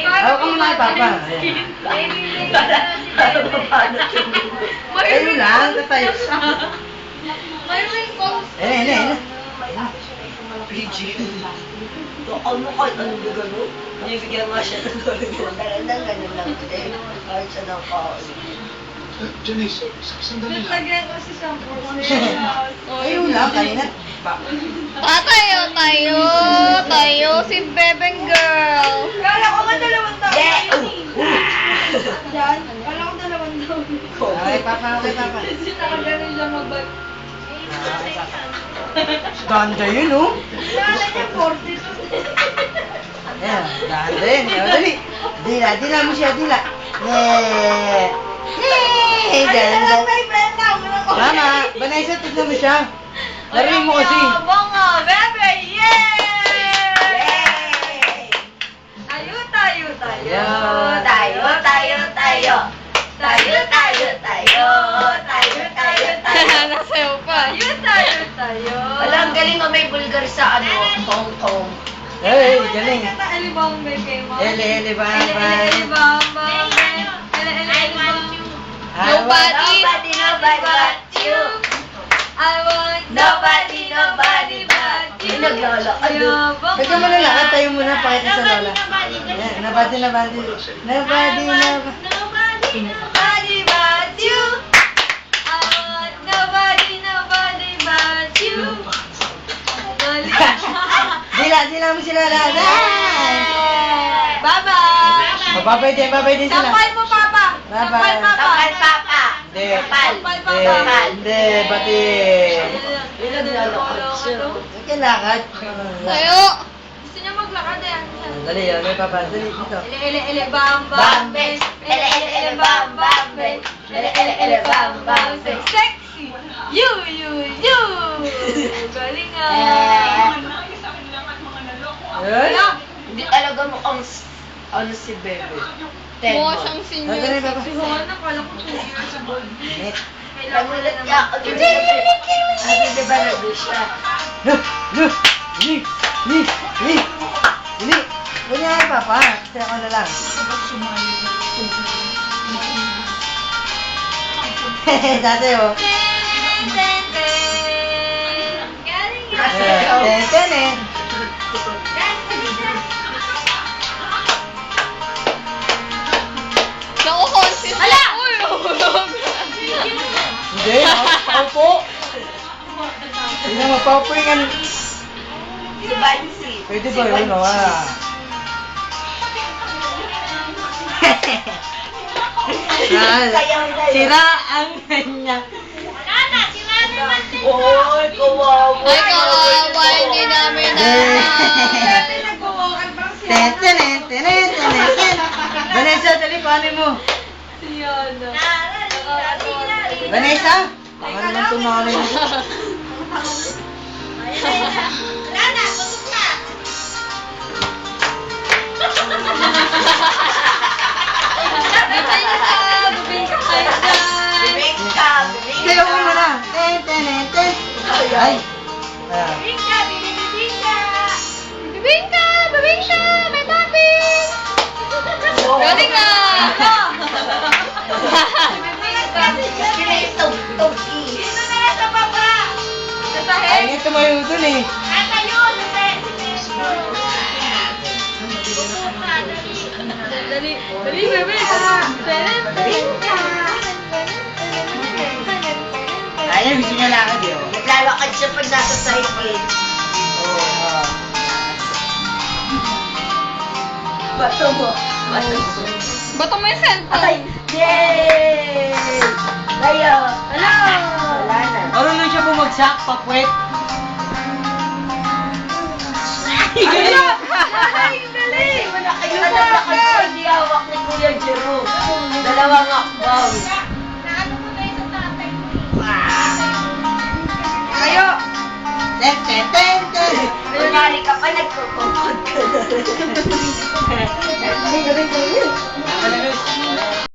Ako ka muna kay Papa. Ayun lang, tatay. Ayan. PG. Ano kahit anong gano'n? Bibigyan nga siya ng gano'n lang din. Kahit siya ng kaon. Janice, sandali lang. Lagyan ko si shampoo. Ayun lang, kanina. Tayo, si Bebeng Girl. Kala ko nga 2 taon. Yeah! Yan. Kala ko 2 taon. Kay Papa. Kasi nakaganon siya magbag. Ganda yun, oh. Kala niya 42. Ayan, ganda yun. Dali. Dila mo siya, dila. Ganda. May benta. Tama. Vanessa, tignan mo siya. Narinig mo kasi. Bongo, bebe, yay! Tayo. Nasayaw pa. Tayo. Wala, ang galing mo may bulgar sa Hong Kong. Hey, galing. Kata elibang kay mo. Ele, bye. Elibang. Nobody but you. I want Nobody but you. Naglalakad doon. Teka mo na lang, tayo muna, pakita sa lola. Ayan, nabati. Nobody but you. I want nobody but you. Dila mo sila lahat. Bye-bye. Babay din sila. Sampal mo, Papa. Bye-bye. Kapal, Papa. Hindi. Kapal. Hindi, bati. Naglalakad siya. Kailangan. Tayo. Gusto niya maglakad eh. Dali, may Papa. Dali, dito. Ele, bam, bam, bam. Ele, bam, bam, bam. Ele, bam, bam, bam. Sexy. You. Galing ah. Ayun. Hindi talaga mukhang si Bebe. Mukha siyang senior. Dali, Papa. Si Juan, nakala ko 2 years old. Net. Nagulat ka. Di ba nandun siya? Dili. Ganyan ay Papa. Kasi ako na lang. Dati, oh. Galing Ten. Naku-conscious na. Uy, Hindi, nakapaupo. Hindi na magpaupo yung ano. Si Bansi. Pwede ba yun, oh? Sira ang kanya. Oy, kawawa. Ay, kawawa, hindi namin nagwawakan parang siya. Vanessa, dali, paano mo? Siyana. Vanessa? Ano naman tunalin mo? Sayo ko muna. Ten. Ay. Bibingka! May topping! Galing na! Ay, ito tumayo dun eh. Dali, bebe. Ay, gusto niya lakad eh. Oh. Naglalakad siya pag nasa cycle. Oo. Bato mo. Bato mo yung cellphone. Yay! Tayo. Hello! Wala na. Marunong siya bumagsak, pakwet. Ay, dali! Naglalakad siya, hindi hawak ni Kuya Jero. Dalawang akbaw. Kayo! Ten. Kunyari ka pa, nagkukukod ka na.